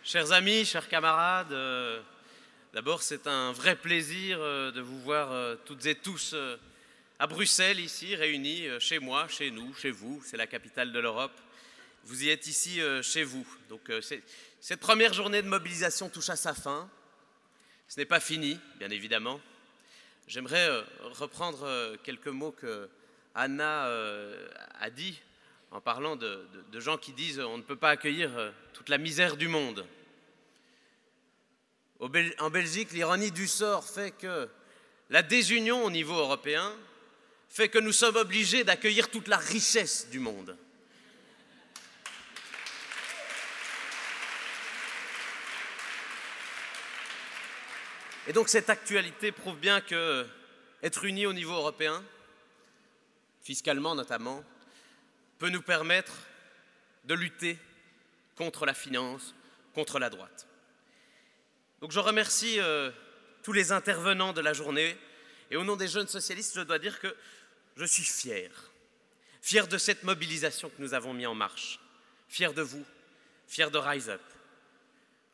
Chers amis, chers camarades, d'abord c'est un vrai plaisir de vous voir toutes et tous à Bruxelles, ici, réunis chez moi, chez nous, chez vous, c'est la capitale de l'Europe. Vous y êtes ici chez vous. Donc cette première journée de mobilisation touche à sa fin. Ce n'est pas fini, bien évidemment. J'aimerais reprendre quelques mots que Anna a dit en parlant de gens qui disent on ne peut pas accueillir toute la misère du monde. En Belgique, l'ironie du sort fait que la désunion au niveau européen fait que nous sommes obligés d'accueillir toute la richesse du monde. Et donc cette actualité prouve bien que être unis au niveau européen, fiscalement notamment, peut nous permettre de lutter contre la finance, contre la droite. Donc je remercie tous les intervenants de la journée et au nom des jeunes socialistes, je dois dire que je suis fier de cette mobilisation que nous avons mis en marche, fier de vous, fier de Rise Up.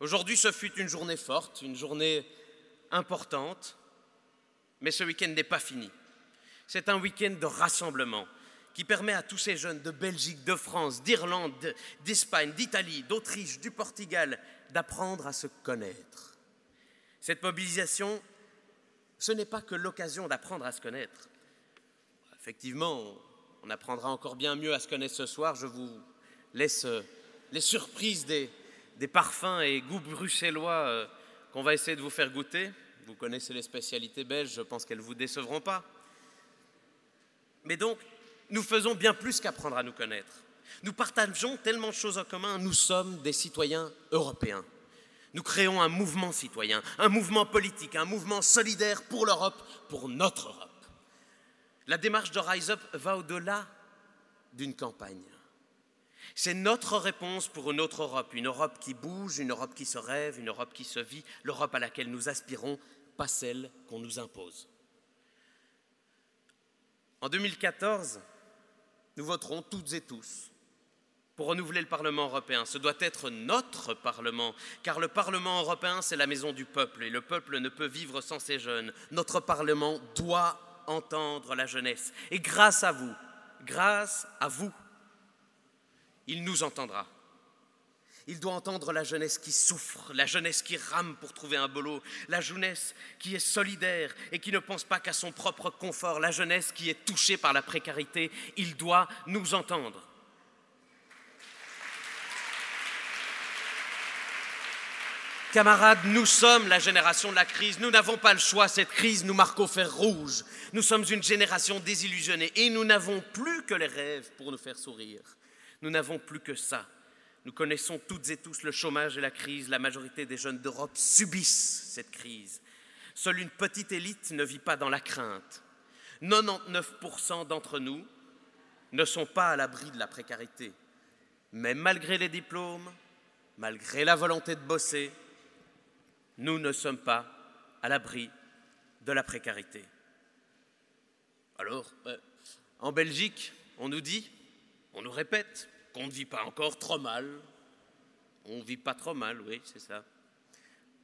Aujourd'hui, ce fut une journée forte, une journée importante, mais ce week-end n'est pas fini. C'est un week-end de rassemblement qui permet à tous ces jeunes de Belgique, de France, d'Irlande, d'Espagne, d'Italie, d'Autriche, du Portugal, d'apprendre à se connaître. Cette mobilisation, ce n'est pas que l'occasion d'apprendre à se connaître. Effectivement, on apprendra encore bien mieux à se connaître ce soir. Je vous laisse les surprises des parfums et goûts bruxellois qu'on va essayer de vous faire goûter. Vous connaissez les spécialités belges, je pense qu'elles ne vous décevront pas. Mais donc, nous faisons bien plus qu'apprendre à nous connaître. Nous partageons tellement de choses en commun, nous sommes des citoyens européens. Nous créons un mouvement citoyen, un mouvement politique, un mouvement solidaire pour l'Europe, pour notre Europe. La démarche de Rise Up va au-delà d'une campagne. C'est notre réponse pour une autre Europe, une Europe qui bouge, une Europe qui se rêve, une Europe qui se vit, l'Europe à laquelle nous aspirons, pas celle qu'on nous impose. En 2014, nous voterons toutes et tous pour renouveler le Parlement européen. Ce doit être notre Parlement, car le Parlement européen, c'est la maison du peuple, et le peuple ne peut vivre sans ses jeunes. Notre Parlement doit entendre la jeunesse, et grâce à vous, il nous entendra. Il doit entendre la jeunesse qui souffre, la jeunesse qui rame pour trouver un boulot, la jeunesse qui est solidaire et qui ne pense pas qu'à son propre confort, la jeunesse qui est touchée par la précarité. Il doit nous entendre. Camarades, nous sommes la génération de la crise, nous n'avons pas le choix, cette crise nous marque au fer rouge. Nous sommes une génération désillusionnée et nous n'avons plus que les rêves pour nous faire sourire. Nous n'avons plus que ça. Nous connaissons toutes et tous le chômage et la crise. La majorité des jeunes d'Europe subissent cette crise. Seule une petite élite ne vit pas dans la crainte. 99% d'entre nous ne sont pas à l'abri de la précarité. Mais malgré les diplômes, malgré la volonté de bosser, nous ne sommes pas à l'abri de la précarité. Alors, en Belgique, on nous dit, on nous répète qu'on ne vit pas encore trop mal. On ne vit pas trop mal, oui, c'est ça.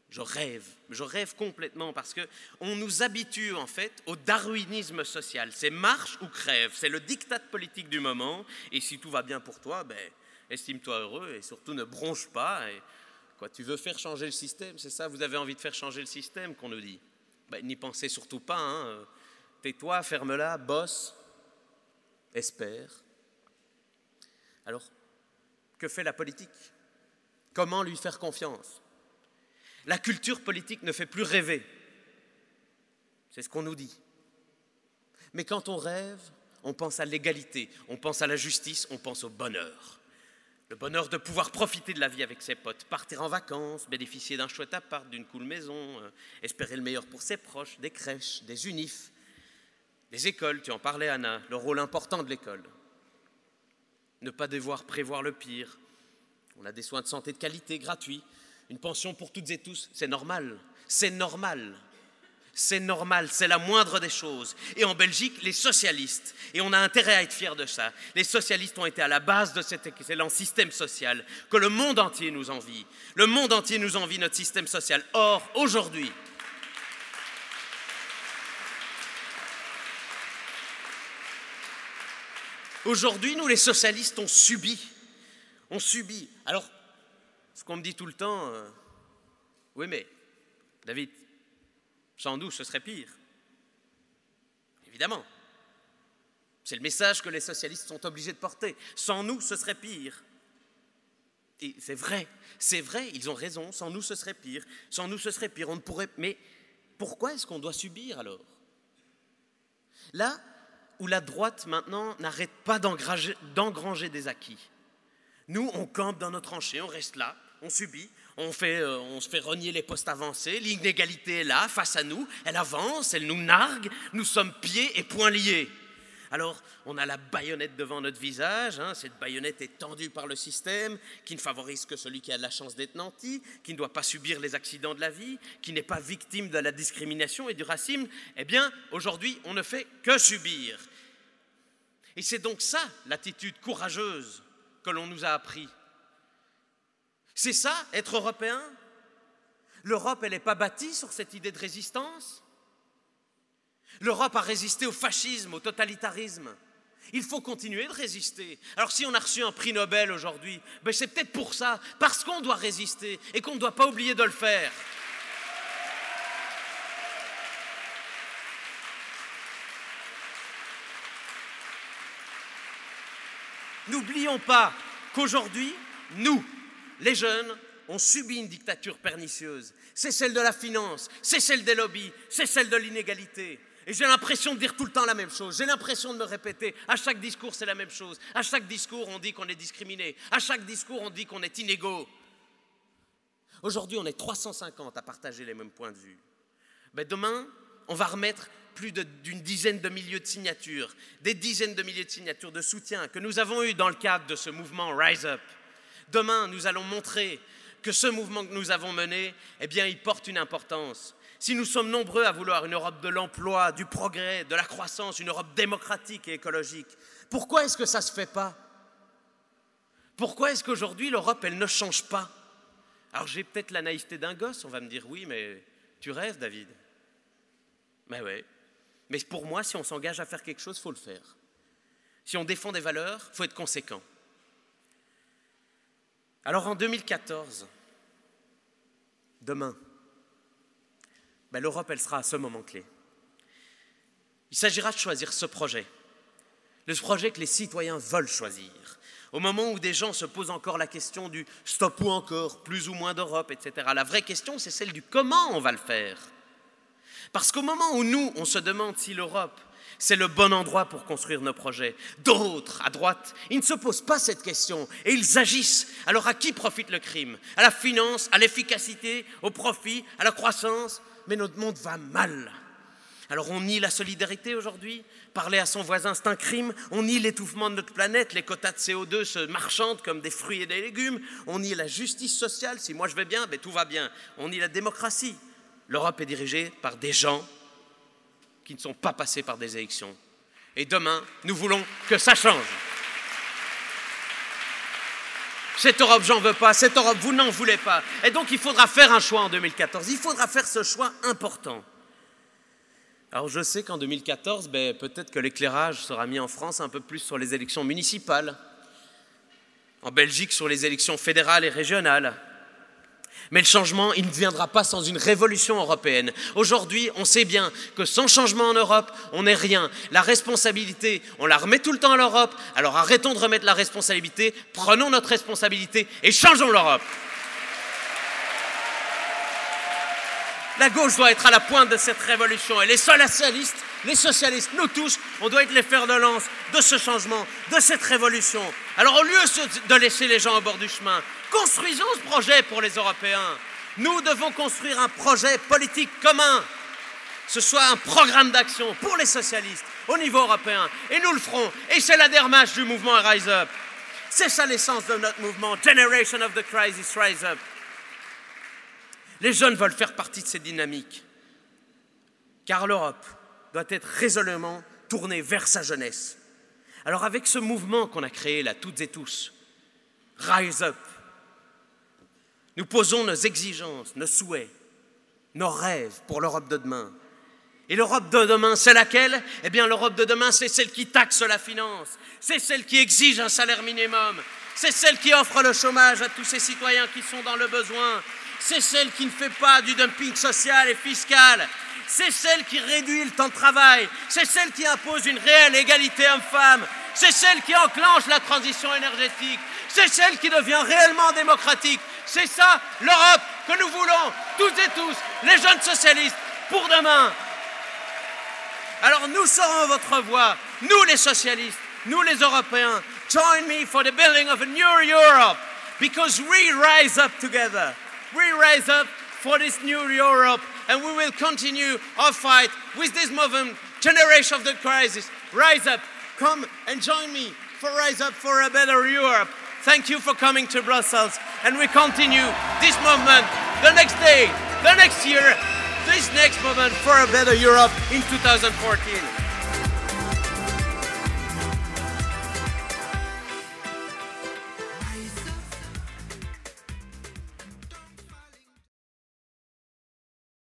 Je rêve complètement parce qu'on nous habitue en fait au darwinisme social. C'est marche ou crève, c'est le diktat politique du moment. Et si tout va bien pour toi, estime-toi heureux et surtout ne bronche pas. Et, quoi, tu veux faire changer le système, c'est ça? Vous avez envie de faire changer le système qu'on nous dit. N'y pensez surtout pas. Hein. Tais-toi, ferme-la, bosse, espère. Alors, que fait la politique? Comment lui faire confiance? La culture politique ne fait plus rêver. C'est ce qu'on nous dit. Mais quand on rêve, on pense à l'égalité, on pense à la justice, on pense au bonheur. Le bonheur de pouvoir profiter de la vie avec ses potes, partir en vacances, bénéficier d'un chouette appart, d'une cool maison, espérer le meilleur pour ses proches, des crèches, des unifs, des écoles, tu en parlais Anna, le rôle important de l'école. Ne pas devoir prévoir le pire. On a des soins de santé de qualité, gratuits, une pension pour toutes et tous, c'est normal. C'est normal. C'est normal, c'est la moindre des choses. Et en Belgique, les socialistes, et on a intérêt à être fiers de ça, les socialistes ont été à la base de cet excellent système social que le monde entier nous envie. Le monde entier nous envie notre système social. Or, aujourd'hui, nous les socialistes, on subit. Alors, ce qu'on me dit tout le temps, oui mais, David, sans nous, ce serait pire. Évidemment. C'est le message que les socialistes sont obligés de porter. Sans nous, ce serait pire. Et c'est vrai, ils ont raison. Sans nous, ce serait pire. Sans nous, ce serait pire. On ne pourrait... Mais pourquoi est-ce qu'on doit subir alors? Là où la droite, maintenant, n'arrête pas d'engranger des acquis. Nous, on campe dans notre tranchée, on reste là, on subit. On se fait renier les postes avancés, l'inégalité est là, face à nous, elle avance, elle nous nargue, nous sommes pieds et poings liés. Alors, on a la baïonnette devant notre visage, cette baïonnette est tendue par le système, qui ne favorise que celui qui a de la chance d'être nanti, qui ne doit pas subir les accidents de la vie, qui n'est pas victime de la discrimination et du racisme. Eh bien, aujourd'hui, on ne fait que subir. Et c'est donc ça, l'attitude courageuse que l'on nous a appris. C'est ça, être européen? L'Europe, elle n'est pas bâtie sur cette idée de résistance. L'Europe a résisté au fascisme, au totalitarisme. Il faut continuer de résister. Alors si on a reçu un prix Nobel aujourd'hui, c'est peut-être pour ça, parce qu'on doit résister et qu'on ne doit pas oublier de le faire. N'oublions pas qu'aujourd'hui, nous, les jeunes, ont subi une dictature pernicieuse. C'est celle de la finance, c'est celle des lobbies, c'est celle de l'inégalité. Et j'ai l'impression de dire tout le temps la même chose. J'ai l'impression de me répéter. À chaque discours, c'est la même chose. À chaque discours, on dit qu'on est discriminé. À chaque discours, on dit qu'on est inégaux. Aujourd'hui, on est 350 à partager les mêmes points de vue. Demain, on va remettre plus d'une dizaine de milliers de signatures, des dizaines de milliers de signatures de soutien que nous avons eues dans le cadre de ce mouvement Rise Up. Demain, nous allons montrer que ce mouvement que nous avons mené, il porte une importance. Si nous sommes nombreux à vouloir une Europe de l'emploi, du progrès, de la croissance, une Europe démocratique et écologique, pourquoi est-ce que ça ne se fait pas? Pourquoi est-ce qu'aujourd'hui, l'Europe, elle ne change pas? Alors j'ai peut-être la naïveté d'un gosse, on va me dire, oui, mais tu rêves, David. Mais ouais. Mais pour moi, si on s'engage à faire quelque chose, il faut le faire. Si on défend des valeurs, il faut être conséquent. Alors en 2014, demain, l'Europe, elle sera à ce moment clé. Il s'agira de choisir ce projet, le projet que les citoyens veulent choisir. Au moment où des gens se posent encore la question du stop ou encore, plus ou moins d'Europe, etc. La vraie question, c'est celle du comment on va le faire. Parce qu'au moment où nous, on se demande si l'Europe, c'est le bon endroit pour construire nos projets, d'autres, à droite, ils ne se posent pas cette question et ils agissent. Alors à qui profite le crime? À la finance, à l'efficacité, au profit, à la croissance? Mais notre monde va mal. Alors on nie la solidarité aujourd'hui, parler à son voisin c'est un crime, on nie l'étouffement de notre planète, les quotas de CO2 se marchandent comme des fruits et des légumes, on nie la justice sociale, si moi je vais bien, tout va bien, on nie la démocratie. L'Europe est dirigée par des gens qui ne sont pas passés par des élections. Et demain, nous voulons que ça change. Cette Europe, j'en veux pas. Cette Europe, vous n'en voulez pas. Et donc, il faudra faire un choix en 2014. Il faudra faire ce choix important. Alors, je sais qu'en 2014, peut-être que l'éclairage sera mis en France un peu plus sur les élections municipales. En Belgique, sur les élections fédérales et régionales. Mais le changement, il ne viendra pas sans une révolution européenne. Aujourd'hui, on sait bien que sans changement en Europe, on n'est rien. La responsabilité, on la remet tout le temps à l'Europe. Alors arrêtons de remettre la responsabilité, prenons notre responsabilité et changeons l'Europe. La gauche doit être à la pointe de cette révolution. Et les socialistes, nous tous, on doit être les fers de lance de ce changement, de cette révolution. Alors au lieu de laisser les gens au bord du chemin, construisons ce projet pour les Européens. Nous devons construire un projet politique commun. Ce soit un programme d'action pour les socialistes au niveau européen. Et nous le ferons. Et c'est la démarche du mouvement Rise Up. C'est ça l'essence de notre mouvement. Generation of the Crisis, Rise Up. Les jeunes veulent faire partie de ces dynamiques. car l'Europe doit être résolument tournée vers sa jeunesse. Alors avec ce mouvement qu'on a créé là, toutes et tous, Rise Up, nous posons nos exigences, nos souhaits, nos rêves pour l'Europe de demain. Et l'Europe de demain, c'est laquelle? Eh bien, l'Europe de demain, c'est celle qui taxe la finance, c'est celle qui exige un salaire minimum, c'est celle qui offre le chômage à tous ces citoyens qui sont dans le besoin, c'est celle qui ne fait pas du dumping social et fiscal, c'est celle qui réduit le temps de travail, c'est celle qui impose une réelle égalité homme-femme, c'est celle qui enclenche la transition énergétique, c'est celle qui devient réellement démocratique. C'est ça l'Europe que nous voulons, toutes et tous, les jeunes socialistes, pour demain. Alors nous serons votre voix, nous les socialistes, nous les Européens. Join me for the building of a new Europe, because we rise up together. We rise up for this new Europe, and we will continue our fight with this movement, generation of the crisis. Rise up, come and join me for Rise Up for a Better Europe. Thank you for coming to Brussels, and we continue this movement the next day, the next year, this next movement for a better Europe in 2014.